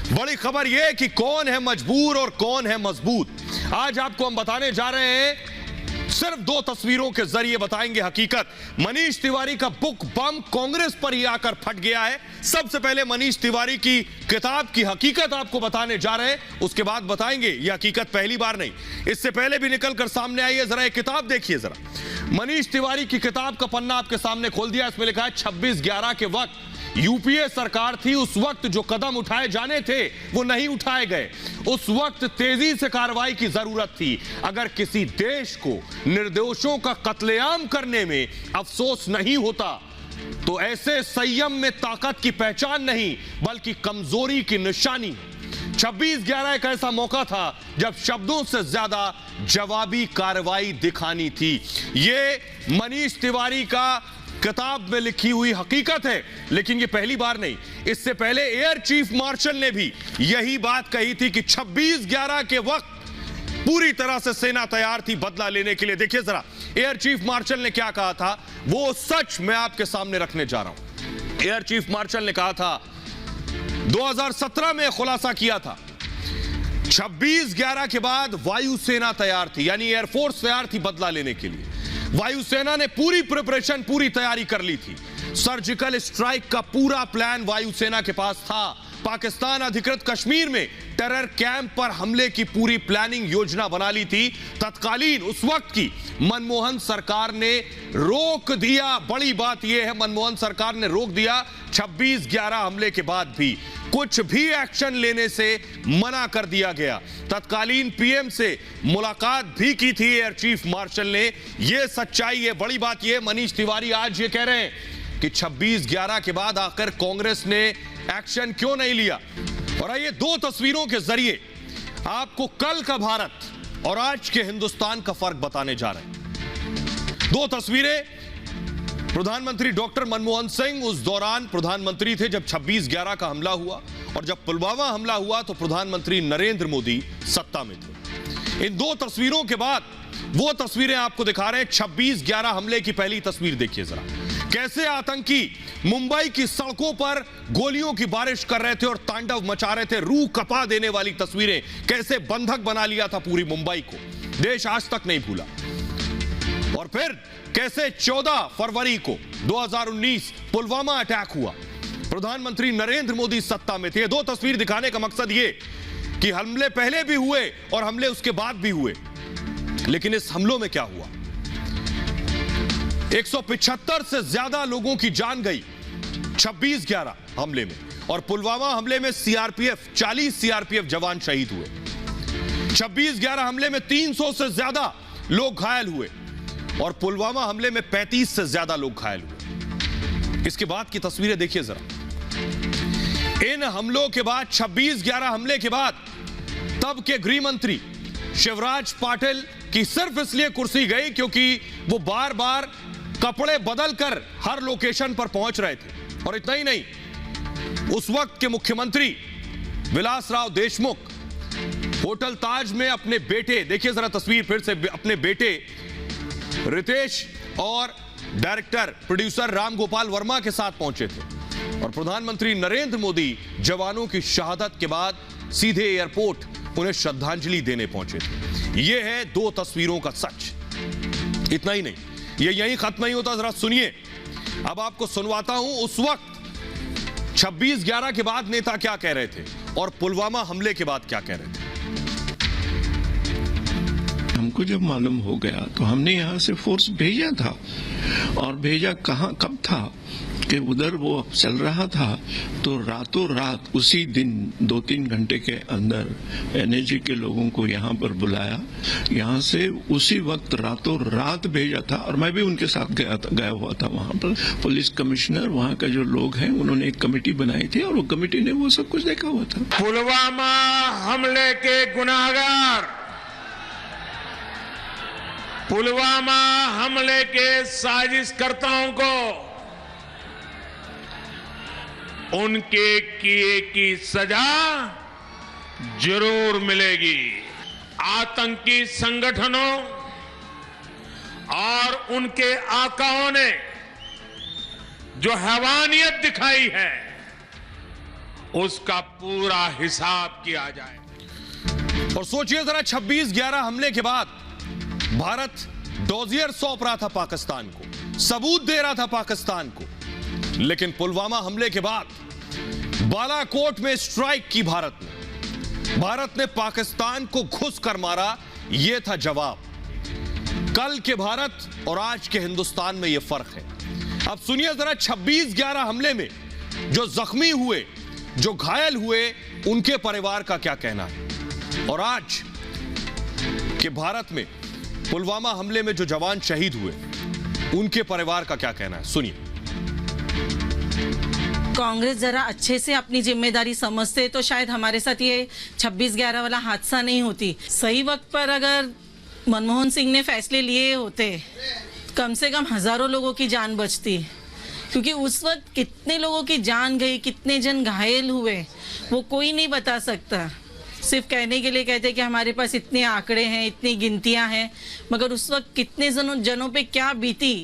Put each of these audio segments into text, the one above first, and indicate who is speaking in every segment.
Speaker 1: बड़ी खबर यह कि कौन है मजबूर और कौन है मजबूत। आज आपको हम बताने जा रहे हैं, सिर्फ 2 तस्वीरों के जरिए बताएंगे हकीकत। मनीष तिवारी का बुक बम कांग्रेस पर ही आकर फट गया है। सबसे पहले मनीष तिवारी की किताब की हकीकत आपको बताने जा रहे हैं, उसके बाद बताएंगे यह हकीकत पहली बार नहीं, इससे पहले भी निकलकर सामने आई है। जरा ये किताब देखिए जरा। मनीष तिवारी की किताब का पन्ना आपके सामने खोल दिया। इसमें लिखा है 26/11 के वक्त यूपीए सरकार थी, उस वक्त जो कदम उठाए जाने थे वो नहीं उठाए गए। उस वक्त तेजी से कार्रवाई की जरूरत थी। अगर किसी देश को निर्दोषों का कत्लेआम करने में अफसोस नहीं होता तो ऐसे संयम में ताकत की पहचान नहीं बल्कि कमजोरी की निशानी है। 26/11 एक ऐसा मौका था जब शब्दों से ज्यादा जवाबी कार्रवाई दिखानी थी। ये मनीष तिवारी का किताब में लिखी हुई हकीकत है, लेकिन ये पहली बार नहीं। इससे पहले एयर चीफ मार्शल ने भी यही बात कही थी कि 26/11 के वक्त पूरी तरह से सेना तैयार थी बदला लेने के लिए। देखिए जरा एयर चीफ मार्शल ने क्या कहा था, वो सच मैं आपके सामने रखने जा रहा हूं। एयर चीफ मार्शल ने कहा था, 2017 में खुलासा किया था, 26/11 के बाद वायुसेना तैयार थी, यानी एयरफोर्स तैयार थी बदला लेने के लिए। वायुसेना ने पूरी प्रिपरेशन, पूरी तैयारी कर ली थी। सर्जिकल स्ट्राइक का पूरा प्लान वायुसेना के पास था। पाकिस्तान अधिकृत कश्मीर में टेरर कैंप पर हमले की पूरी प्लानिंग योजना बना ली थी। तत्कालीन उस वक्त की मनमोहन सरकार ने रोक दिया। बड़ी बात यह है, मनमोहन सरकार ने रोक दिया। 26/11 हमले के बाद भी कुछ भी एक्शन लेने से मना कर दिया गया। तत्कालीन पीएम से मुलाकात भी की थी एयर चीफ मार्शल ने। यह सच्चाई है। बड़ी बात यह, मनीष तिवारी आज ये कह रहे हैं कि 26/11 के बाद आकर कांग्रेस ने एक्शन क्यों नहीं लिया। और आइए 2 तस्वीरों के जरिए आपको कल का भारत और आज के हिंदुस्तान का फर्क बताने जा रहे हैं। 2 तस्वीरें। प्रधानमंत्री डॉक्टर मनमोहन सिंह उस दौरान प्रधानमंत्री थे जब 26/11 का हमला हुआ, और जब पुलवामा हमला हुआ तो प्रधानमंत्री नरेंद्र मोदी सत्ता में थे। इन 2 तस्वीरों के बाद वो तस्वीरें आपको दिखा रहे हैं। 26/11 हमले की पहली तस्वीर देखिए जरा, कैसे आतंकी मुंबई की सड़कों पर गोलियों की बारिश कर रहे थे और तांडव मचा रहे थे। रूह कपा देने वाली तस्वीरें, कैसे बंधक बना लिया था पूरी मुंबई को, देश आज तक नहीं भूला। और फिर कैसे 14 फरवरी को 2019 पुलवामा अटैक हुआ, प्रधानमंत्री नरेंद्र मोदी सत्ता में थे। 2 तस्वीर दिखाने का मकसद यह कि हमले पहले भी हुए और हमले उसके बाद भी हुए, लेकिन इस हमलों में क्या हुआ। 175 से ज्यादा लोगों की जान गई 26/11 हमले में, और पुलवामा हमले में 40 सीआरपीएफ जवान शहीद हुए। 26/11 हमले में 300 से ज्यादा लोग घायल हुए, और पुलवामा हमले में 35 से ज्यादा लोग घायल हुए। इसके बाद की तस्वीरें देखिए जरा। इन हमलों के बाद, 26/11 हमले के बाद, तब के गृह मंत्री शिवराज पाटिल की सिर्फ इसलिए कुर्सी गई क्योंकि वो बार बार कपड़े बदलकर हर लोकेशन पर पहुंच रहे थे। और इतना ही नहीं, उस वक्त के मुख्यमंत्री विलासराव देशमुख होटल ताज में अपने बेटे, देखिए जरा तस्वीर फिर से, अपने बेटे रितेश और डायरेक्टर प्रोड्यूसर राम गोपाल वर्मा के साथ पहुंचे थे। और प्रधानमंत्री नरेंद्र मोदी जवानों की शहादत के बाद सीधे एयरपोर्ट उन्हें श्रद्धांजलि देने पहुंचे थे। यह है 2 तस्वीरों का सच। इतना ही नहीं, ये यहीं खत्म नहीं होता, जरा सुनिए। अब आपको सुनवाता हूं उस वक्त 26/11 के बाद नेता क्या कह रहे थे और पुलवामा हमले के बाद क्या कह रहे थे।
Speaker 2: हमको जब मालूम हो गया तो हमने यहाँ से फोर्स भेजा था, और भेजा कहाँ, कब था कि उधर वो चल रहा था, तो रातों रात उसी दिन 2-3 घंटे के अंदर एनएजी के लोगों को यहाँ पर बुलाया, यहाँ से उसी वक्त रातों रात भेजा था। और मैं भी उनके साथ गया हुआ था वहाँ पर। पुलिस कमिश्नर, वहाँ का जो लोग हैं, उन्होंने एक कमेटी बनाई थी और वो कमेटी ने वो सब कुछ देखा हुआ था।
Speaker 3: पुलवामा हमले के गुनाहगार, पुलवामा हमले के साजिशकर्ताओं को उनके किए की सजा जरूर मिलेगी। आतंकी संगठनों और उनके आकाओं ने जो हैवानियत दिखाई है, उसका पूरा हिसाब किया जाए।
Speaker 1: और सोचिए जरा 26/11 हमले के बाद भारत डोजियर सौंप रहा था पाकिस्तान को, सबूत दे रहा था पाकिस्तान को, लेकिन पुलवामा हमले के बाद बालाकोट में स्ट्राइक की भारत ने पाकिस्तान को घुस कर मारा। यह था जवाब। कल के भारत और आज के हिंदुस्तान में यह फर्क है। अब सुनिए जरा 26/11 हमले में जो जख्मी हुए, जो घायल हुए, उनके परिवार का क्या कहना है, और आज के भारत में पुलवामा हमले में जो जवान शहीद हुए उनके परिवार का क्या कहना है, सुनिए।
Speaker 4: कांग्रेस जरा अच्छे से अपनी जिम्मेदारी समझते तो शायद हमारे साथ ये 26/11 वाला हादसा नहीं होती। सही वक्त पर अगर मनमोहन सिंह ने फैसले लिए होते, कम से कम हजारों लोगों की जान बचती, क्योंकि उस वक्त कितने लोगों की जान गई, कितने जन घायल हुए, वो कोई नहीं बता सकता। सिर्फ कहने के लिए कहते कि हमारे पास इतने आंकड़े हैं, इतनी गिनतियां हैं, मगर उस वक्त कितने जनों पे क्या बीती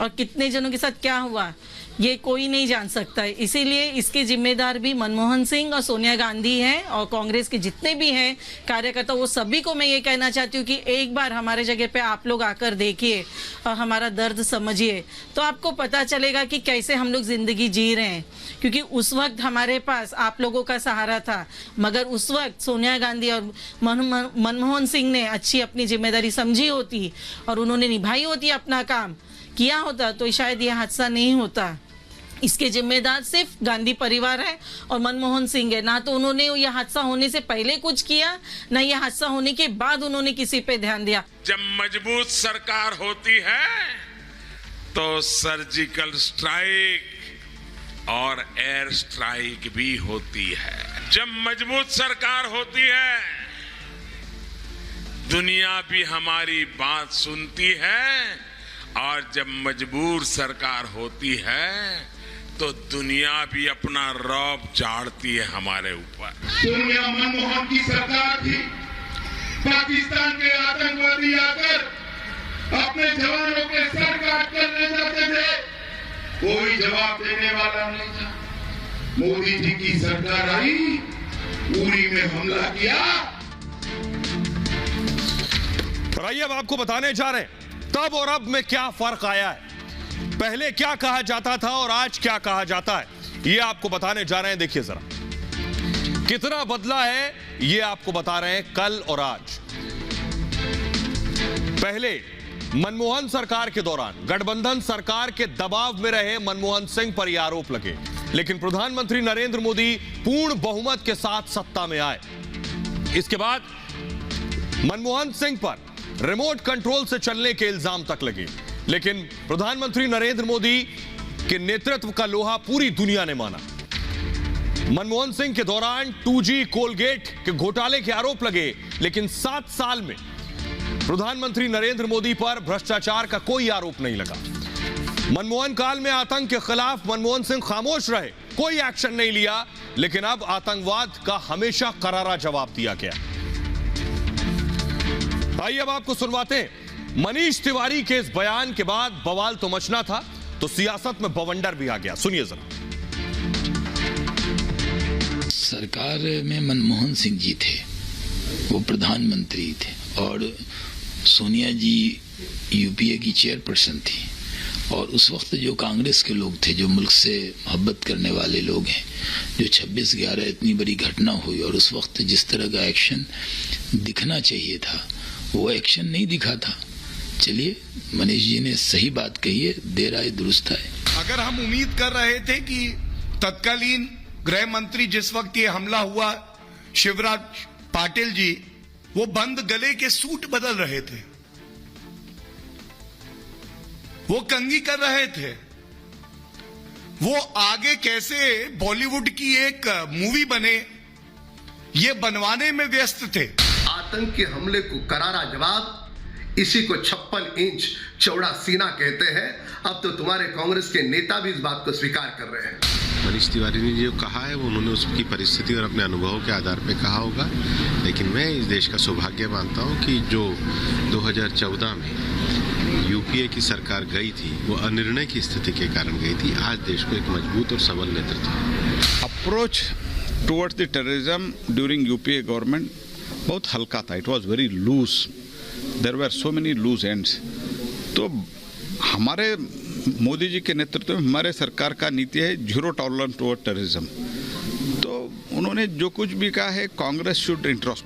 Speaker 4: और कितने जनों के साथ क्या हुआ, ये कोई नहीं जान सकता है। इसीलिए इसके जिम्मेदार भी मनमोहन सिंह और सोनिया गांधी हैं, और कांग्रेस के जितने भी हैं कार्यकर्ता, वो सभी को मैं ये कहना चाहती हूँ कि एक बार हमारे जगह पे आप लोग आकर देखिए और हमारा दर्द समझिए, तो आपको पता चलेगा कि कैसे हम लोग जिंदगी जी रहे हैं। क्योंकि उस वक्त हमारे पास आप लोगों का सहारा था, मगर उस वक्त सोनिया गांधी और मनमोहन सिंह ने अच्छी अपनी जिम्मेदारी समझी होती और उन्होंने निभाई होती अपना काम किया होता, तो शायद ये हादसा नहीं होता। इसके जिम्मेदार सिर्फ गांधी परिवार है और मनमोहन सिंह है। ना तो उन्होंने यह हादसा होने से पहले कुछ किया, ना यह हादसा होने के बाद उन्होंने किसी पे ध्यान दिया।
Speaker 3: जब मजबूत सरकार होती है तो सर्जिकल स्ट्राइक और एयर स्ट्राइक भी होती है। जब मजबूत सरकार होती है, दुनिया भी हमारी बात सुनती है, और जब मजबूर सरकार होती है तो दुनिया भी अपना रौब झाड़ती है हमारे ऊपर।
Speaker 5: सोनिया मनमोहन की सरकार थी, पाकिस्तान के आतंकवादी आकर अपने जवानों के सर काट कर ले जाते थे, कोई जवाब देने वाला नहीं था। मोदी जी की सरकार आई, उरी में हमला किया।
Speaker 1: आइए अब आपको बताने जा रहे हैं तब और अब में क्या फर्क आया है। पहले क्या कहा जाता था और आज क्या कहा जाता है, ये आपको बताने जा रहे हैं। देखिए जरा कितना बदला है, ये आपको बता रहे हैं कल और आज। पहले मनमोहन सरकार के दौरान गठबंधन सरकार के दबाव में रहे मनमोहन सिंह पर यह आरोप लगे, लेकिन प्रधानमंत्री नरेंद्र मोदी पूर्ण बहुमत के साथ सत्ता में आए। इसके बाद मनमोहन सिंह पर रिमोट कंट्रोल से चलने के इल्जाम तक लगे, लेकिन प्रधानमंत्री नरेंद्र मोदी के नेतृत्व का लोहा पूरी दुनिया ने माना। मनमोहन सिंह के दौरान 2G कोलगेट के घोटाले के आरोप लगे, लेकिन 7 साल में प्रधानमंत्री नरेंद्र मोदी पर भ्रष्टाचार का कोई आरोप नहीं लगा। मनमोहन काल में आतंक के खिलाफ मनमोहन सिंह खामोश रहे, कोई एक्शन नहीं लिया, लेकिन अब आतंकवाद का हमेशा करारा जवाब दिया गया। आइए अब आपको सुनवाते हैं। मनीष तिवारी के इस बयान के बाद बवाल तो मचना था, तो सियासत में बवंडर भी आ गया। सुनिए जरा।
Speaker 6: सरकार में मनमोहन सिंह जी थे, वो प्रधानमंत्री थे, और सोनिया जी यूपीए की चेयरपर्सन थी, और उस वक्त जो कांग्रेस के लोग थे, जो मुल्क से मोहब्बत करने वाले लोग हैं, जो 26/11 इतनी बड़ी घटना हुई और उस वक्त जिस तरह का एक्शन दिखना चाहिए था वो एक्शन नहीं दिखा था। चलिए, मनीष जी ने सही बात कही है, देर आए दुरुस्त आए।
Speaker 5: अगर हम उम्मीद कर रहे थे कि तत्कालीन गृह मंत्री जिस वक्त ये हमला हुआ, शिवराज पाटिल जी, वो बंद गले के सूट बदल रहे थे, वो कंघी कर रहे थे, वो आगे कैसे बॉलीवुड की एक मूवी बने ये बनवाने में व्यस्त थे।
Speaker 7: आतंकी हमले को करारा जवाब, इसी को 56 इंच चौड़ा सीना कहते हैं। अब तो तुम्हारे कांग्रेस के नेता भी इस बात को स्वीकार कर रहे हैं।
Speaker 8: मनीष तिवारी ने जो कहा है वो उन्होंने उसकी परिस्थिति और अपने अनुभवों के आधार पर कहा होगा, लेकिन मैं इस देश का सौभाग्य मानता हूँ कि जो 2014 में यूपीए की सरकार गई थी वो अनिर्णय की स्थिति के कारण गई थी। आज देश को एक मजबूत और सबल नेतृत्व।
Speaker 9: Approach towards the terrorism during UPA government बहुत हल्का था. It was very loose. There were so many loose ends. तो हमारे मोदी जी के नेतृत्व में हमारे सरकार का नीति है जीरो टॉलरेंस टुवर्ड टेररिज्म. तो उन्होंने जो कुछ भी कहा है, कांग्रेस शुड इंट्रोस्पेक्ट.